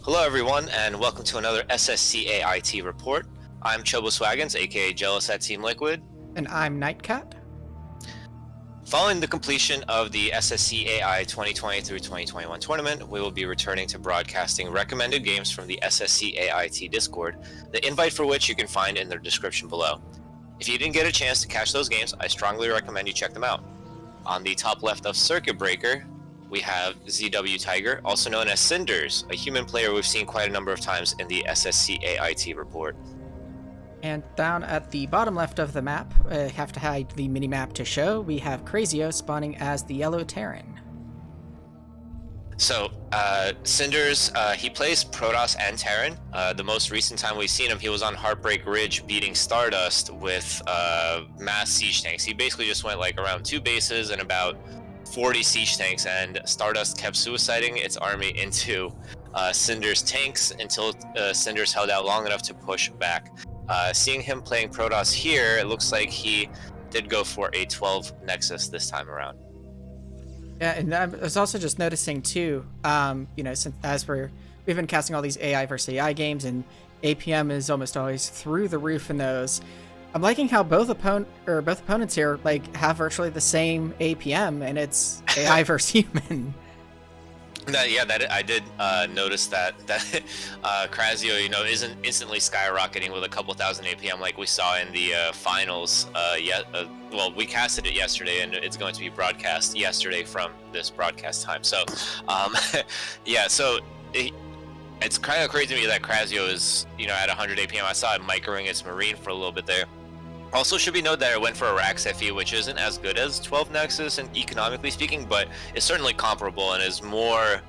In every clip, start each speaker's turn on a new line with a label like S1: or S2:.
S1: Hello everyone, and welcome to another SSCAIT report. I'm Choboswaggins, aka Jealous at Team Liquid.
S2: And I'm Nightcat.
S1: Following the completion of the SSCAI 2020 through 2021 tournament, we will be returning to broadcasting recommended games from the SSCAIT Discord, the invite for which you can find in the description below. If you didn't get a chance to catch those games, I strongly recommend you check them out. On the top left of Circuit Breaker, we have ZW Tiger, also known as Cinders, a human player we've seen quite a number of times in the SSCAIT report.
S2: And down at the bottom left of the map, I have to hide the mini-map to show, we have Crazio spawning as the Yellow Terran.
S1: So, Cinders, he plays Protoss and Terran. The most recent time we've seen him, he was on Heartbreak Ridge beating Stardust with mass siege tanks. He basically just went like around 2 bases and about 40 siege tanks, and Stardust kept suiciding its army into Cinders tanks until Cinders held out long enough to push back. Seeing him playing Protoss here, it looks like he did go for a 12 Nexus this time around.
S2: Yeah, and I was also just noticing too, since we've been casting all these AI versus AI games, and APM is almost always through the roof in those. I'm liking how both opponents here have virtually the same APM, and it's AI versus human.
S1: I did notice that Crazio, isn't instantly skyrocketing with a couple thousand APM like we saw in the finals. We casted it yesterday, and it's going to be broadcast yesterday from this broadcast time. So, it's kind of crazy to me that Crazio is, at 100 APM. I saw it microing its Marine for a little bit there. Also should be noted that it went for a Rax FE, which isn't as good as 12 Nexus and economically speaking, but it's certainly comparable and is more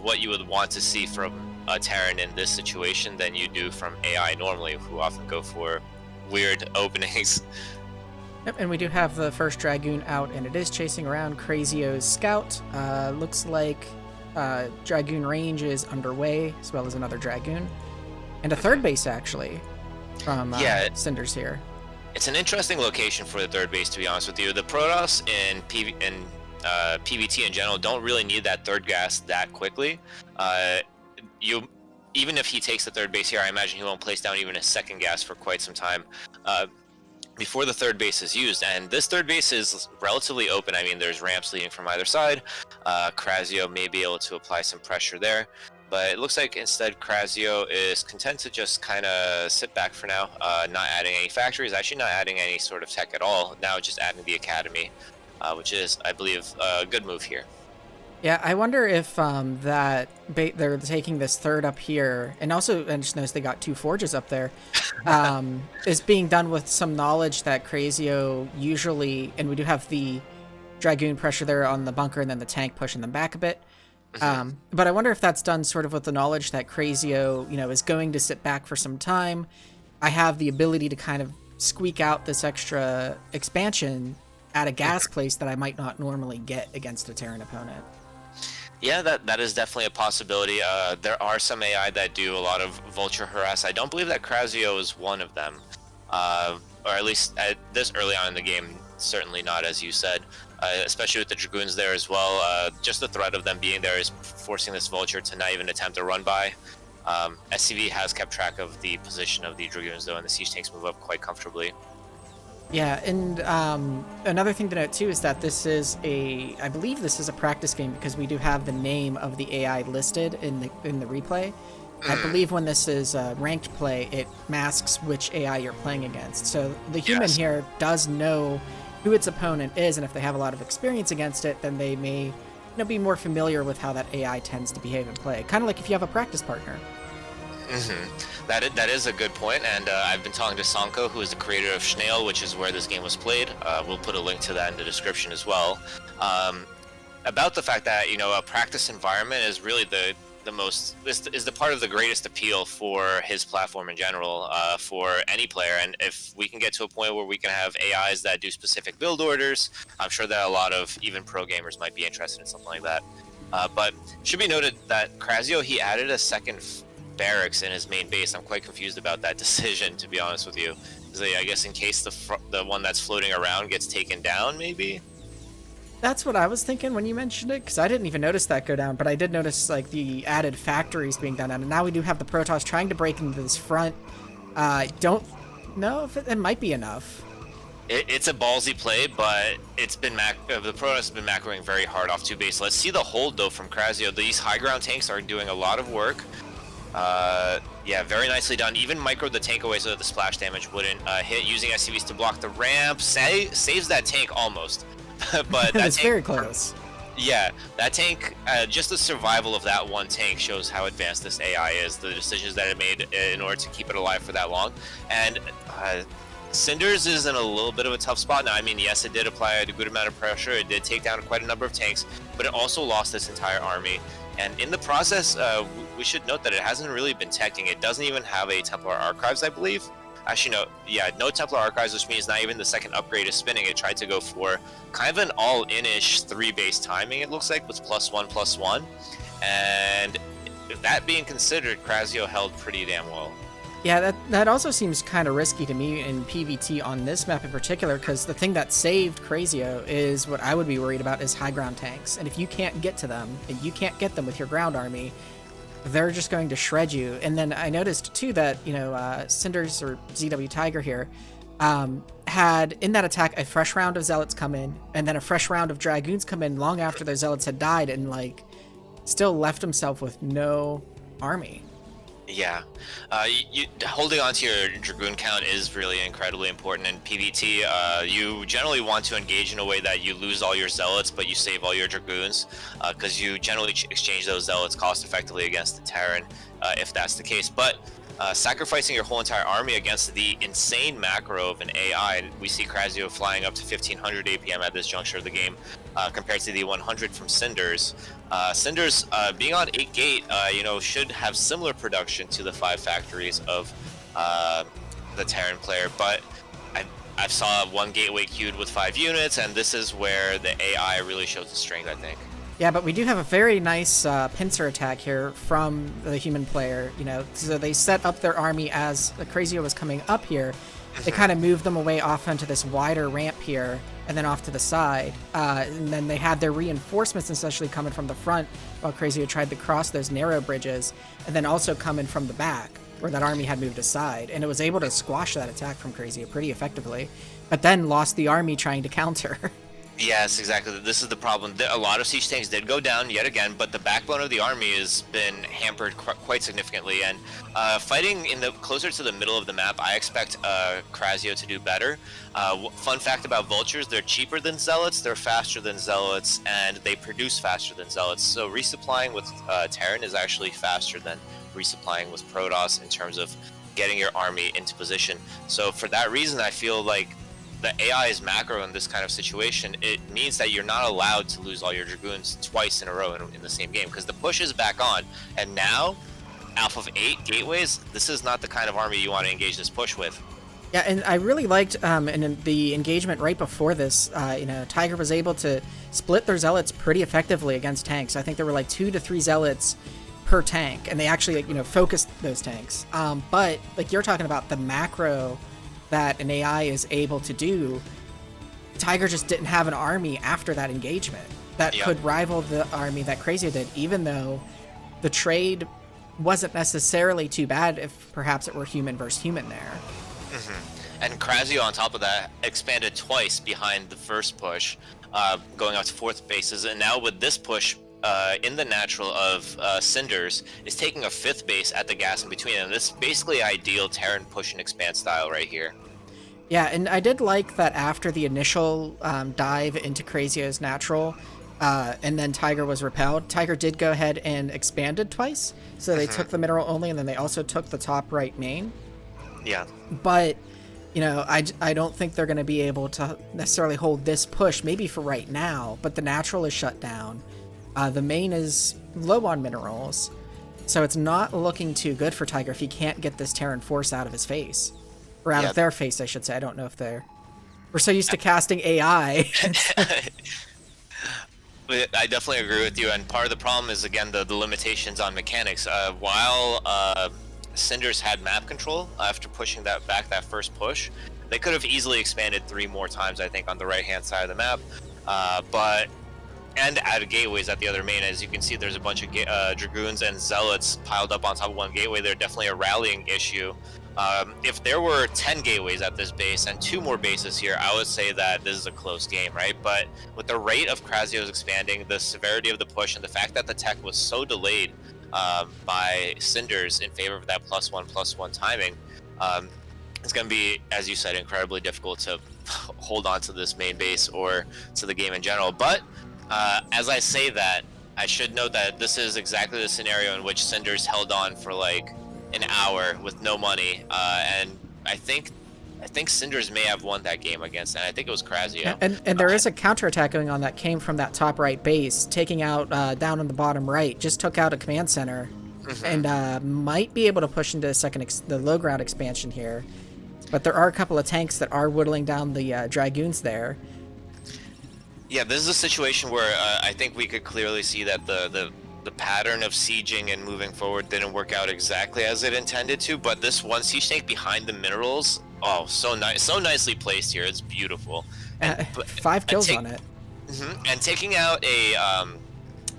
S1: what you would want to see from a Terran in this situation than you do from AI normally, who often go for weird openings.
S2: Yep, and we do have the first Dragoon out, and it is chasing around Crazio's Scout. Looks like Dragoon range is underway, as well as another Dragoon. And a third base, actually, from Cinders here.
S1: It's an interesting location for the third base, to be honest with you. The Protoss and PvT in general don't really need that third gas that quickly. Even if he takes the third base here, I imagine he won't place down even a second gas for quite some time before the third base is used. And this third base is relatively open. I mean, there's ramps leading from either side. Crazio may be able to apply some pressure there. But it looks like instead Crazio is content to just kind of sit back for now, not adding any factories, actually not adding any sort of tech at all, now just adding the academy, which is, I believe, a good move here.
S2: Yeah, I wonder if they're taking this third up here, and also I just noticed they got 2 forges up there, is being done with some knowledge that Crazio usually, and we do have the Dragoon pressure there on the bunker and then the tank pushing them back a bit. But I wonder if that's done sort of with the knowledge that Crazio, is going to sit back for some time. I have the ability to kind of squeak out this extra expansion at a gas place that I might not normally get against a Terran opponent.
S1: Yeah, that is definitely a possibility. There are some AI that do a lot of vulture harass. I don't believe that Crazio is one of them, or at least at this early on in the game, certainly not, as you said. Especially with the Dragoons there as well. Just the threat of them being there is forcing this Vulture to not even attempt a run by. SCV has kept track of the position of the Dragoons though, and the siege tanks move up quite comfortably.
S2: Yeah, and another thing to note too is that I believe this is a practice game, because we do have the name of the AI listed in the replay. I believe when this is ranked play, it masks which AI you're playing against. So the human here does know who its opponent is, and if they have a lot of experience against it, then they may be more familiar with how that AI tends to behave and play. Kind of like if you have a practice partner.
S1: That is a good point, and I've been talking to Sanko, who is the creator of Schnail, which is where this game was played. We'll put a link to that in the description as well. About the fact that a practice environment is really the part of the greatest appeal for his platform in general, for any player. And if we can get to a point where we can have AIs that do specific build orders, I'm sure that a lot of even pro gamers might be interested in something like that. But it should be noted that Crazio, he added a second barracks in his main base. I'm quite confused about that decision, to be honest with you. I guess in case the one that's floating around gets taken down, maybe?
S2: That's what I was thinking when you mentioned it, because I didn't even notice that go down, but I did notice like the added factories being done, and now we do have the Protoss trying to break into this front. Don't know if it might be enough.
S1: It's a ballsy play, but it's been the Protoss has been macroing very hard off 2 base. Let's see the hold though from Krasio. These high ground tanks are doing a lot of work. Yeah, very nicely done. Even micro the tank away so that the splash damage wouldn't hit. Using SCVs to block the ramp saves that tank almost. But that
S2: It's
S1: tank,
S2: very close.
S1: yeah, that tank, just the survival of that one tank shows how advanced this AI is. The decisions that it made in order to keep it alive for that long, and Cinders is in a little bit of a tough spot now. I mean, yes, it did apply a good amount of pressure. It did take down quite a number of tanks, but it also lost its entire army. And in the process, we should note that it hasn't really been teching. It doesn't even have a Templar Archives, I believe. Actually, no. Yeah, no Templar Archives, which means not even the second upgrade is spinning. It tried to go for kind of an all-in-ish 3-base timing, it looks like, with +1/+1. And that being considered, Krasio held pretty damn well.
S2: Yeah, that also seems kind of risky to me in PvT on this map in particular, because the thing that saved Krasio is what I would be worried about is high ground tanks. And if you can't get to them, and you can't get them with your ground army, they're just going to shred you. And then I noticed too that, Cinders or ZW Tiger here had in that attack a fresh round of Zealots come in, and then a fresh round of Dragoons come in long after those Zealots had died, and like still left himself with no army.
S1: Yeah, holding on to your Dragoon count is really incredibly important in PvT. You generally want to engage in a way that you lose all your Zealots, but you save all your Dragoons, because you generally exchange those Zealots cost effectively against the Terran, if that's the case. But sacrificing your whole entire army against the insane macro of an AI, we see Krasio flying up to 1500 APM at this juncture of the game, compared to the 100 from Cinders. Cinders, being on 8 gate, should have similar production to the 5 factories of the Terran player, but I saw 1 gateway queued with 5 units, and this is where the AI really shows the strength, I think.
S2: Yeah, but we do have a very nice pincer attack here from the human player. So they set up their army as the Krasio was coming up here. They kind of moved them away off onto this wider ramp here, and then off to the side. And then they had their reinforcements essentially coming from the front, while Krasio tried to cross those narrow bridges, and then also coming from the back, where that army had moved aside. And it was able to squash that attack from Krasio pretty effectively, but then lost the army trying to counter.
S1: Yes, exactly. This is the problem. A lot of siege tanks did go down yet again, but the backbone of the army has been hampered quite significantly. And fighting closer to the middle of the map, I expect Krasio to do better. Fun fact about vultures: they're cheaper than zealots, they're faster than zealots, and they produce faster than zealots. So resupplying with Terran is actually faster than resupplying with Protoss in terms of getting your army into position. So for that reason, I feel like the AI's macro in this kind of situation, it means that you're not allowed to lose all your Dragoons twice in a row in the same game, because the push is back on, and now, Alpha of 8 gateways, this is not the kind of army you want to engage this push with.
S2: Yeah, and I really liked in the engagement right before this, Tiger was able to split their Zealots pretty effectively against tanks. I think there were like 2 to 3 Zealots per tank, and they actually focused those tanks. But like you're talking about the macro that an AI is able to do, Tiger just didn't have an army after that engagement that could rival the army that Krasio did, even though the trade wasn't necessarily too bad if perhaps it were human versus human there.
S1: And Krasio, on top of that, expanded twice behind the first push, going out to 4th bases, and now with this push, in the natural of Cinders, is taking a 5th base at the gas in between, and this is basically ideal Terran push and expand style right here.
S2: Yeah, and I did like that after the initial dive into Krasio's natural, and then Tiger was repelled, Tiger did go ahead and expanded twice, so they took the mineral only, and then they also took the top right main.
S1: Yeah.
S2: But, I don't think they're going to be able to necessarily hold this push, maybe for right now, but the natural is shut down. The main is low on minerals, so it's not looking too good for Tiger if he can't get this Terran force out of his face. Or out of their face, I should say. I don't know if we're so used to casting AI.
S1: I definitely agree with you, and part of the problem is, again, the limitations on mechanics. While Cinders had map control after pushing that first push, they could have easily expanded 3 more times, I think, on the right-hand side of the map. but and added gateways at the other main. As you can see, there's a bunch of dragoons and zealots piled up on top of one gateway. They're definitely a rallying issue. If there were 10 gateways at this base and 2 more bases here, I would say that this is a close game, right? But with the rate of Krasio's expanding, the severity of the push, and the fact that the tech was so delayed by Cinders in favor of that +1/+1 timing, it's going to be, as you said, incredibly difficult to hold on to this main base or to the game in general. But as I say that, I should note that this is exactly the scenario in which Cinders held on for like an hour with no money, and I think Cinders may have won that game against, and I think it was Krasio.
S2: And there is a counterattack going on that came from that top right base, taking out down on the bottom right, just took out a command center, and might be able to push into the low ground expansion here. But there are a couple of tanks that are whittling down the dragoons there.
S1: Yeah, this is a situation where I think we could clearly see that the pattern of sieging and moving forward didn't work out exactly as it intended to, but this one siege tank behind the minerals, oh, so nice, so nicely placed here. It's beautiful. And,
S2: 5 kills on it.
S1: And taking out a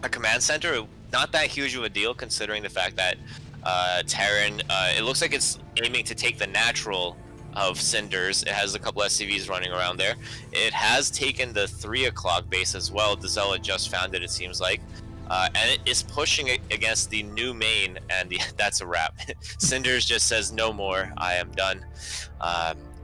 S1: command center, not that huge of a deal considering the fact that Terran, it looks like it's aiming to take the natural of Cinders. It has a couple SCVs running around there. It has taken the 3 o'clock base as well. The Zealot just found it seems like. And it is pushing against the new main, and that's a wrap. Cinders just says, no more, I am done.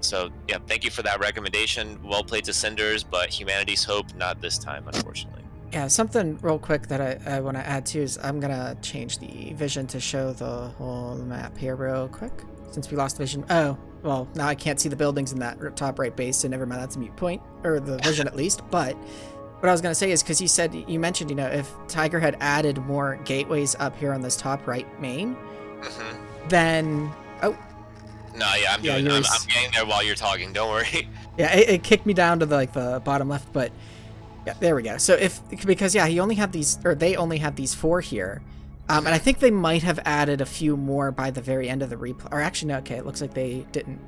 S1: So, yeah, thank you for that recommendation. Well played to Cinders, but humanity's hope, not this time, unfortunately.
S2: Yeah, something real quick that I want to add too is I'm going to change the vision to show the whole map here real quick, since we lost vision. Oh, well, now I can't see the buildings in that top right base, so never mind, that's a mute point, or the vision at least, but... What I was going to say is, because you mentioned, if Tiger had added more gateways up here on this top right main, then... Oh.
S1: No, yeah, I'm getting there while you're talking, don't worry.
S2: Yeah, it kicked me down to the bottom left, but yeah, there we go. So because he only had these, or they only had these 4 here, and I think they might have added a few more by the very end of the replay, or actually, no, okay, it looks like they didn't.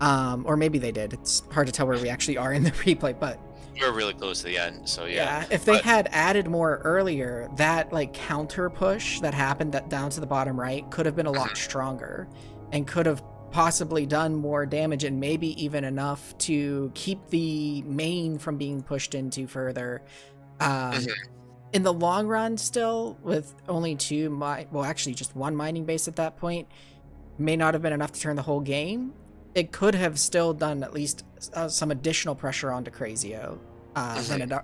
S2: Or maybe they did. It's hard to tell where we actually are in the replay, but...
S1: We're really close to the end, so yeah.
S2: Yeah, if they had added more earlier, that counter push that happened down to the bottom right could have been a lot stronger, and could have possibly done more damage, and maybe even enough to keep the main from being pushed into further. In the long run, still with only 2, well, actually just 1 mining base at that point, may not have been enough to turn the whole game. It could have still done at least some additional pressure onto Krasio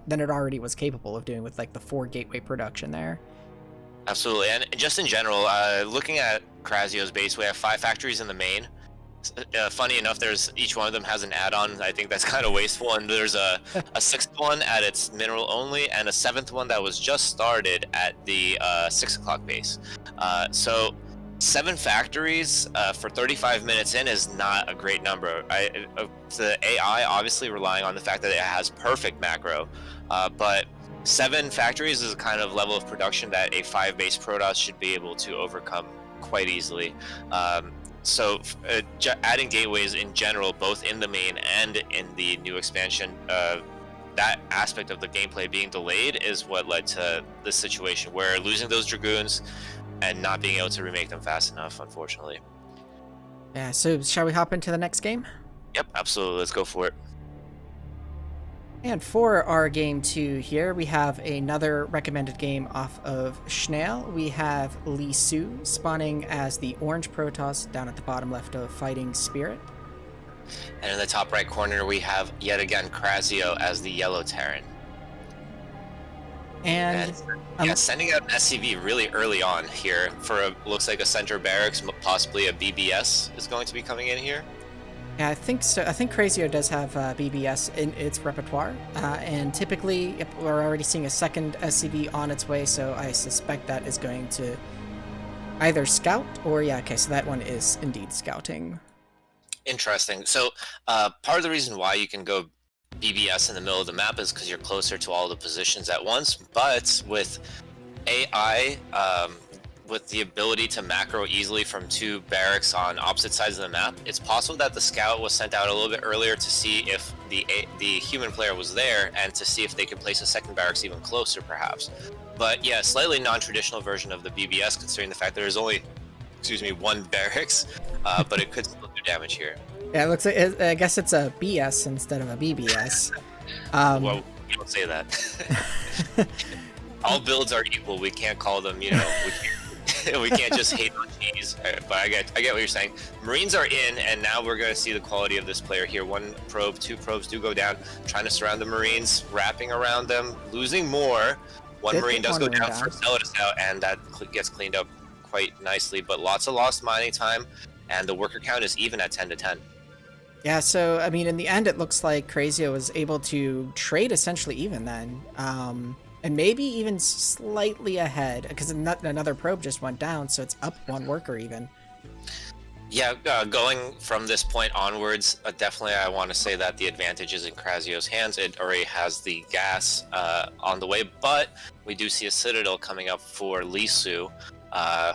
S2: than it already was capable of doing with the 4 gateway production there.
S1: Absolutely, and just in general, looking at Krasio's base, we have 5 factories in the main. Funny enough, each one of them has an add-on. I think that's kind of wasteful, and there's a 6th one at its mineral only, and a 7th one that was just started at the 6 o'clock base. So 7 factories for 35 minutes in is not a great number. The AI obviously relying on the fact that it has perfect macro, but 7 factories is a kind of level of production that a 5 base Protoss should be able to overcome quite easily. So adding gateways in general, both in the main and in the new expansion, that aspect of the gameplay being delayed is what led to this situation where losing those Dragoons and not being able to remake them fast enough, unfortunately.
S2: Yeah, so shall we hop into the next game?
S1: Yep, absolutely. Let's go for it.
S2: And for our game 2 here, we have another recommended game off of Schnell. We have Li Su spawning as the orange Protoss down at the bottom left of Fighting Spirit.
S1: And in the top right corner, we have yet again Krasio as the yellow Terran.
S2: And
S1: sending out an SCV really early on here for looks like a center barracks, possibly a BBS is going to be coming in here.
S2: Yeah, I think so. I think Krasio does have BBS in its repertoire, and typically we're already seeing a second SCV on its way, so I suspect that is going to either scout or, yeah, okay, so that one is indeed scouting.
S1: Interesting. So part of the reason why you can go BBS in the middle of the map is because you're closer to all the positions at once, but with AI with the ability to macro easily from 2 barracks on opposite sides of the map, it's possible that the scout was sent out a little bit earlier to see if the human player was there and to see if they could place a second barracks even closer, perhaps. But yeah, slightly non-traditional version of the BBS, considering the fact there's only, 1 barracks, but it could still do damage here.
S2: Yeah, it looks like I guess it's a BS instead of a BBS.
S1: Well, we don't say that. All builds are equal. We can't call them, we can't just hate on cheese. But I get what you're saying. Marines are in, and now we're going to see the quality of this player here. 1 probe, 2 probes do go down, trying to surround the Marines, wrapping around them, losing more. 1 Marine does go down, first zealot is out, and that gets cleaned up quite nicely. But lots of lost mining time, and the worker count is even at 10 to 10.
S2: Yeah, so, I mean, in the end, it looks like Crazio was able to trade essentially even then. And maybe even slightly ahead, because another probe just went down, so it's up 1 worker even.
S1: Yeah, going from this point onwards, definitely I want to say that the advantage is in Crazio's hands. It already has the gas on the way, but we do see a Citadel coming up for Lisu,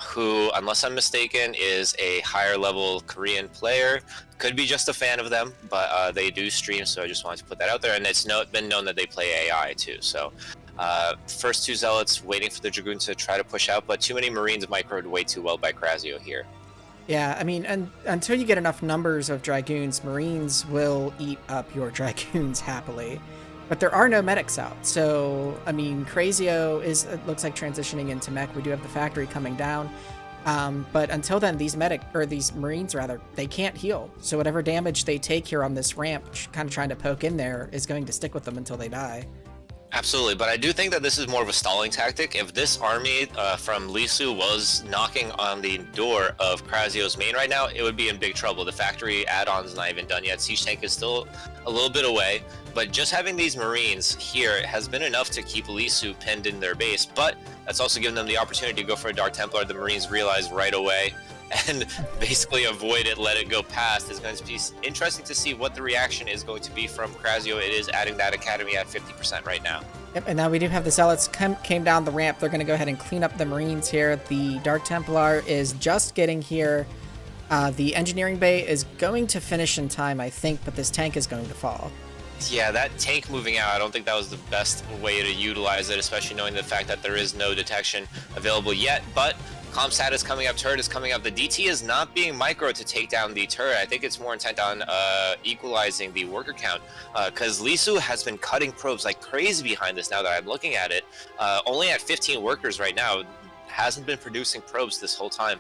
S1: who, unless I'm mistaken, is a higher level Korean player. Could be just a fan of them, but they do stream, so I just wanted to put that out there. And it's been known that they play AI too, so... first 2 zealots waiting for the Dragoon to try to push out, but too many Marines microed way too well by Crazio here.
S2: Yeah, I mean, and until you get enough numbers of Dragoons, Marines will eat up your Dragoons happily. But there are no medics out, so, I mean, Crazio it looks like transitioning into mech. We do have the factory coming down. But until then, these Marines, they can't heal. So whatever damage they take here on this ramp, kind of trying to poke in there, is going to stick with them until they die.
S1: Absolutely, but I do think that this is more of a stalling tactic. If this army from Lisu was knocking on the door of Crazio's main right now, it would be in big trouble. The factory add-on's not even done yet. Siege Tank is still a little bit away, but just having these Marines here has been enough to keep Lisu pinned in their base, but that's also given them the opportunity to go for a Dark Templar. The Marines realize right away and basically avoid it, let it go past. It's going to be interesting to see what the reaction is going to be from Crazio. It is adding that academy at 50% right now.
S2: Yep, and now we do have the Zealots came down the ramp. They're going to go ahead and clean up the Marines here. The Dark Templar is just getting here. The engineering bay is going to finish in time, I think, but this tank is going to fall.
S1: Yeah, that tank moving out, I don't think that was the best way to utilize it, especially knowing the fact that there is no detection available yet, but Comsat is coming up, turret is coming up. The DT is not being micro to take down the turret. I think it's more intent on equalizing the worker count, because Lisu has been cutting probes like crazy behind this now that I'm looking at it. Only at 15 workers right now, hasn't been producing probes this whole time.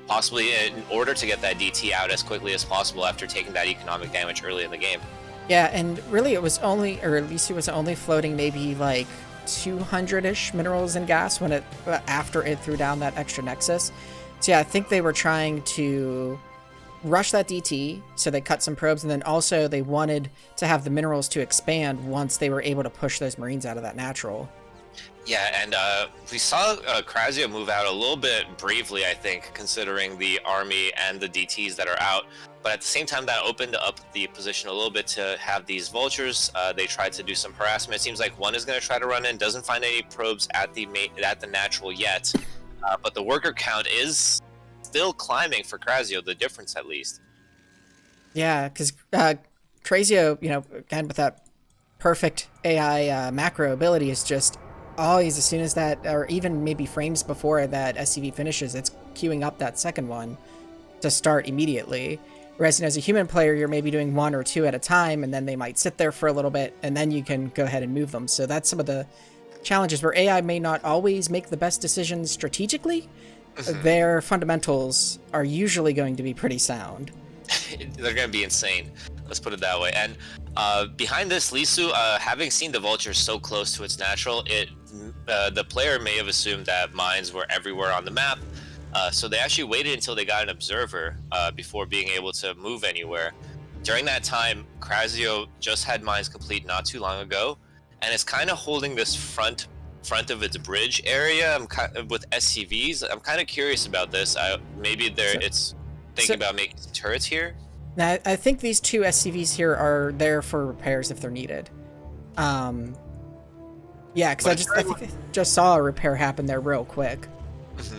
S1: Possibly in order to get that DT out as quickly as possible after taking that economic damage early in the game.
S2: Yeah, and really it was only, or at least it was only floating maybe like 200-ish minerals and gas when after it threw down that extra nexus. So yeah, I think they were trying to rush that DT, so they cut some probes, and then also they wanted to have the minerals to expand once they were able to push those Marines out of that natural.
S1: Yeah, and we saw Crazio move out a little bit bravely, I think, considering the army and the DTs that are out. But at the same time, that opened up the position a little bit to have these vultures. They tried to do some harassment. It seems like one is going to try to run in, doesn't find any probes at the natural yet. But the worker count is still climbing for Crazio, the difference at least.
S2: Yeah, because Crazio, again, with that perfect AI macro ability, is just always, as soon as that, or even maybe frames before that SCV finishes, it's queuing up that second one to start immediately. Whereas, as a human player, you're maybe doing one or two at a time, and then they might sit there for a little bit, and then you can go ahead and move them. So that's some of the challenges where AI may not always make the best decisions strategically. Their fundamentals are usually going to be pretty sound.
S1: They're going to be insane. Let's put it that way. And behind this, Lisu, having seen the vultures so close to its natural, the player may have assumed that mines were everywhere on the map. So they actually waited until they got an observer before being able to move anywhere. During that time, Crazio just had mines complete not too long ago, and it's kind of holding this front of its bridge area with SCVs. I'm kind of curious about this. Maybe it's thinking about making some turrets here.
S2: Now, I think these two SCVs here are there for repairs if they're needed. Yeah, because I think I just saw a repair happen there real quick.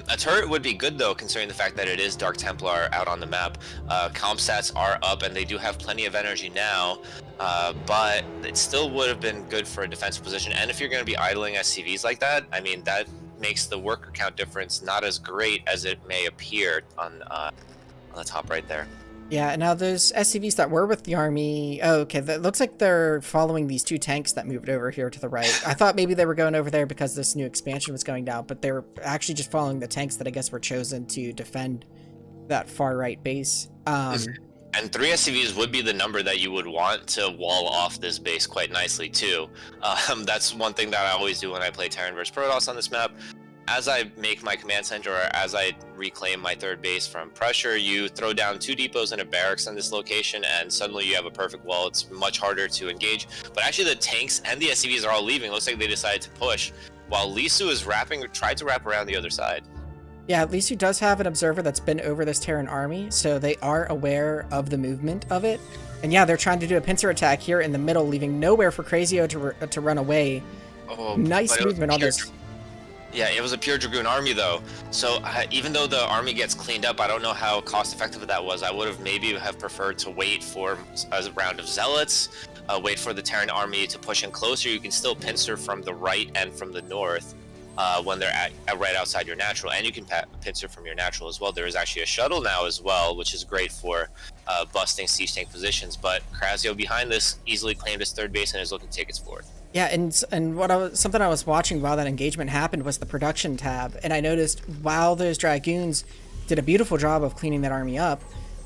S1: A turret would be good though, considering the fact that it is Dark Templar out on the map. Comp stats are up, and they do have plenty of energy now, but it still would have been good for a defensive position. And if you're going to be idling SCVs like that, I mean, that makes the worker count difference not as great as it may appear on the top right there.
S2: Yeah, now those SCVs that were with the army, oh, okay, that looks like they're following these 2 tanks that moved over here to the right. I thought maybe they were going over there because this new expansion was going down, but they were actually just following the tanks that I guess were chosen to defend that far right base.
S1: And 3 SCVs would be the number that you would want to wall off this base quite nicely too. That's one thing that I always do when I play Terran vs Protoss on this map. As I make my command center, or as I reclaim my 3rd base from pressure, you throw down 2 depots and a barracks in this location, and suddenly you have a perfect wall. It's much harder to engage. But actually the tanks and the SCVs are all leaving. Looks like they decided to push, while Lisu is tried to wrap around the other side.
S2: Yeah, Lisu does have an observer that's been over this Terran army, so they are aware of the movement of it. And yeah, they're trying to do a pincer attack here in the middle, leaving nowhere for Crazio to run away.
S1: Oh,
S2: nice movement on this.
S1: Yeah, it was a pure Dragoon army though. So even though the army gets cleaned up, I don't know how cost effective that was. I would have maybe preferred to wait for a round of Zealots, wait for the Terran army to push in closer. You can still pincer from the right and from the north when they're right outside your natural, and you can pincer from your natural as well. There is actually a shuttle now as well, which is great for busting siege tank positions. But Crazio behind this easily claimed his 3rd base and is looking to take its 4th.
S2: Yeah, and something I was watching while that engagement happened was the production tab, and I noticed while those Dragoons did a beautiful job of cleaning that army up,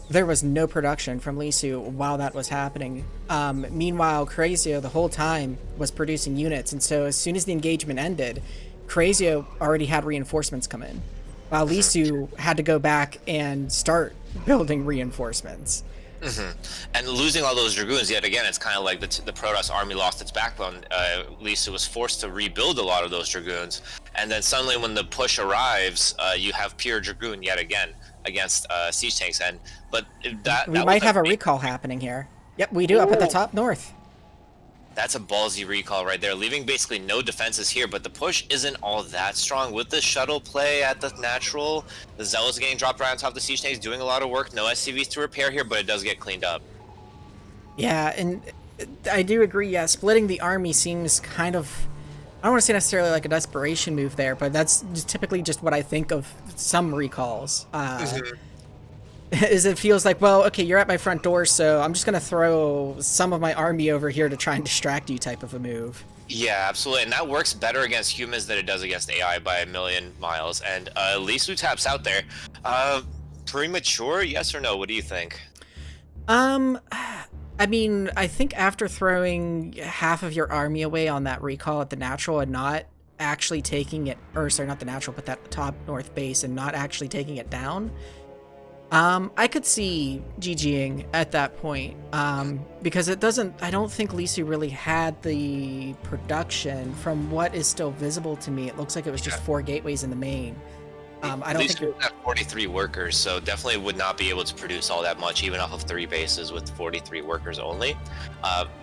S2: there was no production from Lisu while that was happening. Meanwhile, Crazio the whole time was producing units, and so as soon as the engagement ended, Crazio already had reinforcements come in, while Lisu had to go back and start building reinforcements.
S1: And losing all those Dragoons, yet again, it's kind of like the Protoss army lost its backbone. Lisu was forced to rebuild a lot of those Dragoons, and then suddenly when the push arrives, you have pure Dragoon yet again against siege tanks. But
S2: we might have a recall happening here. Yep, we do. Up at the top north.
S1: That's a ballsy recall right there, leaving basically no defenses here, but the push isn't all that strong. With the shuttle play at the natural, the Zealots getting dropped right on top of the siege tanks, doing a lot of work. No SCVs to repair here, but it does get cleaned up.
S2: Yeah, and I do agree, yeah, splitting the army seems kind of, I don't want to say necessarily like a desperation move there, but that's just typically just what I think of some recalls. Is it feels like, well, okay, you're at my front door, so I'm just going to throw some of my army over here to try and distract you type of a move.
S1: Yeah, absolutely, and that works better against humans than it does against AI by a million miles. And Lisu taps out there. Premature, yes or no? What do you think?
S2: I mean, I think after throwing half of your army away on that recall at the natural and not actually taking it, or sorry, not the natural, but that top north base and not actually taking it down, I could see GGing at that point, because I don't think Lisu really had the production. From what is still visible to me, it looks like it was just 4 gateways in the main. I don't think
S1: Lisu have 43 workers, so definitely would not be able to produce all that much, even off of 3 bases with 43 workers only.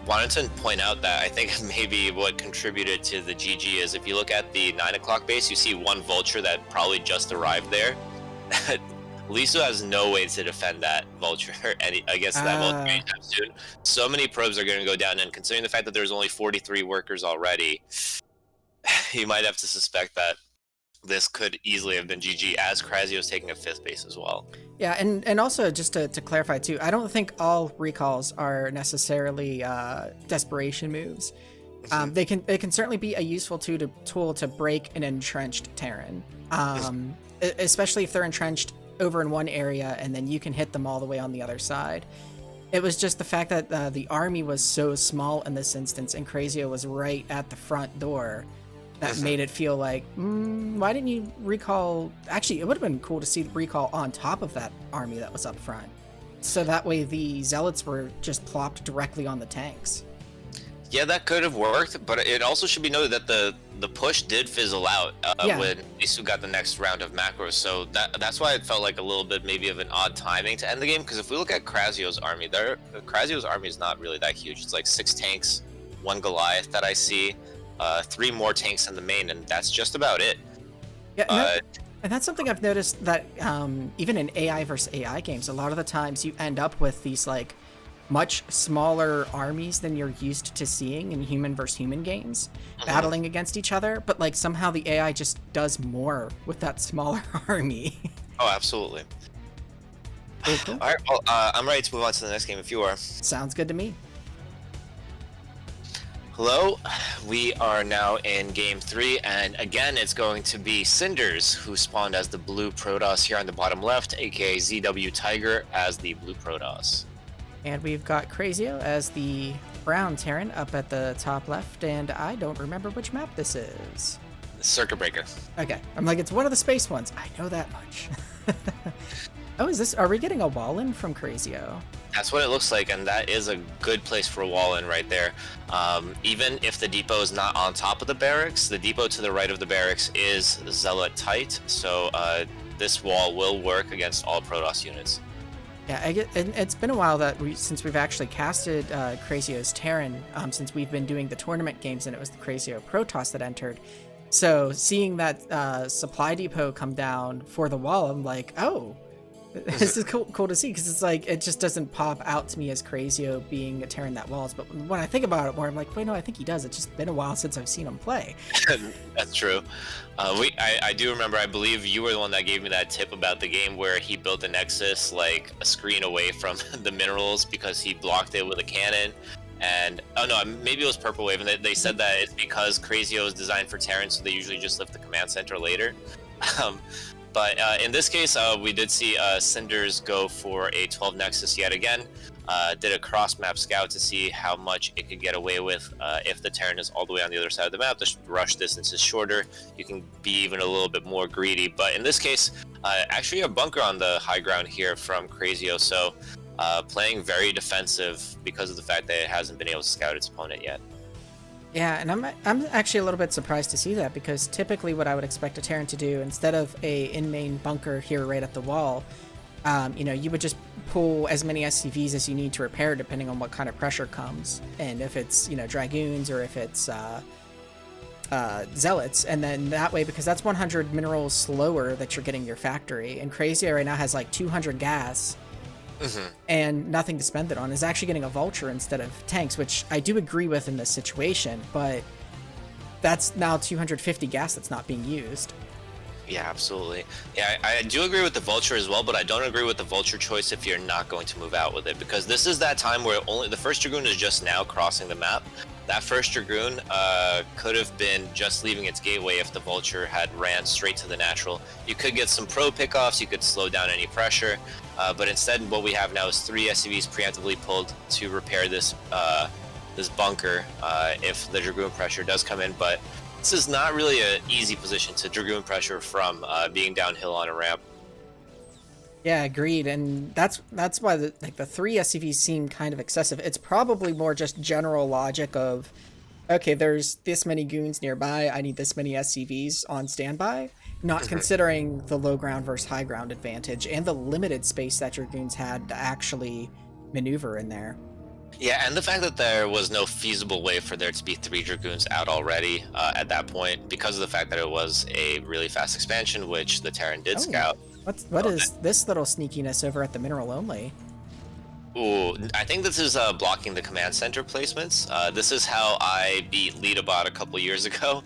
S1: Wanted to point out that I think maybe what contributed to the GG is if you look at the 9 o'clock base, you see 1 vulture that probably just arrived there. Lisu has no way to defend that vulture against that vulture anytime soon. So many probes are going to go down, and considering the fact that there's only 43 workers already, you might have to suspect that this could easily have been GG, as Crazio's taking a 5th base as well.
S2: Yeah, and also just to clarify too, I don't think all recalls are necessarily desperation moves. They can certainly be a useful tool to break an entrenched Terran, especially if they're entrenched over in one area and then you can hit them all the way on the other side. It was just the fact that the army was so small in this instance and Crazio was right at the front door that made it feel like, why didn't you recall? Actually, it would have been cool to see the recall on top of that army that was up front, so that way the Zealots were just plopped directly on the tanks.
S1: Yeah, that could have worked, but it also should be noted that the push did fizzle out when Lisu got the next round of macros, so that's why it felt like a little bit maybe of an odd timing to end the game, because if we look at Crazio's army, Crazio's army is not really that huge. It's like 6 tanks, 1 Goliath that I see, 3 more tanks in the main, and that's just about it.
S2: Yeah, And that's something I've noticed that even in AI versus AI games, a lot of the times you end up with these like much smaller armies than you're used to seeing in human versus human games battling against each other. But like somehow the AI just does more with that smaller army.
S1: Oh, absolutely.
S2: Cool.
S1: All right, well, I'm ready to move on to the next game if you are.
S2: Sounds good to me.
S1: Hello, we are now in game 3, and again it's going to be Cinders, who spawned as the blue Protoss here on the bottom left, aka ZW Tiger as the blue Protoss.
S2: And we've got Crazio as the brown Terran up at the top left, and I don't remember which map this is.
S1: Circuit Breaker.
S2: Okay, I'm like, it's one of the space ones. I know that much. Oh, are we getting a wall in from Crazio?
S1: That's what it looks like, and that is a good place for a wall in right there. Even if the depot is not on top of the barracks, the depot to the right of the barracks is Zealot tight, so this wall will work against all Protoss units.
S2: Yeah, it's been a while since we've actually casted Crazio's Terran, since we've been doing the tournament games, and it was the Crazio Protoss that entered. So seeing that supply depot come down for the wall, I'm like, oh, this is cool to see, because it's like, it just doesn't pop out to me as Crazio being a Terran that walls. But when I think about it more, I'm like, wait, no, I think he does. It's just been a while since I've seen him play.
S1: That's true. I do remember, I believe you were the one that gave me that tip about the game where he built the Nexus like a screen away from the minerals because he blocked it with a cannon. And, oh no, maybe it was Purple Wave, and they said that it's because Crazio is designed for Terran, so they usually just lift the command center later. But in this case, we did see Cinders go for a 12 Nexus yet again. Did a cross-map scout to see how much it could get away with if the Terran is all the way on the other side of the map. The rush distance is shorter. You can be even a little bit more greedy. But in this case, actually a bunker on the high ground here from Crazio, so playing very defensive because of the fact that it hasn't been able to scout its opponent yet.
S2: Yeah, and I'm actually a little bit surprised to see that, because typically what I would expect a Terran to do, instead of a in-main bunker here right at the wall, you would just pull as many SCVs as you need to repair, depending on what kind of pressure comes, and if it's Dragoons or if it's Zealots, and then that way, because that's 100 minerals slower that you're getting your factory, and Crazio right now has like 200 gas. And nothing to spend it on, is actually getting a vulture instead of tanks, which I do agree with in this situation, but that's now 250 gas that's not being used.
S1: Yeah, absolutely. Yeah, I do agree with the vulture as well, but I don't agree with the vulture choice if you're not going to move out with it, because this is that time where only the first Dragoon is just now crossing the map. That first Dragoon could have been just leaving its gateway if the vulture had ran straight to the natural. You could get some pro pickoffs, you could slow down any pressure, but instead what we have now is 3 SCVs preemptively pulled to repair this this bunker if the Dragoon pressure does come in. But this is not really an easy position to Dragoon pressure from being downhill on a ramp.
S2: Yeah, agreed, and that's why the 3 SCVs seem kind of excessive. It's probably more just general logic of, okay, there's this many goons nearby, I need this many SCVs on standby, not considering the low ground versus high ground advantage and the limited space that your goons had to actually maneuver in there.
S1: Yeah, and the fact that there was no feasible way for there to be 3 Dragoons out already at that point, because of the fact that it was a really fast expansion, which the Terran did scout.
S2: What is this little sneakiness over at the mineral only?
S1: Ooh, I think this is blocking the command center placements. This is how I beat Leadabot a couple years ago.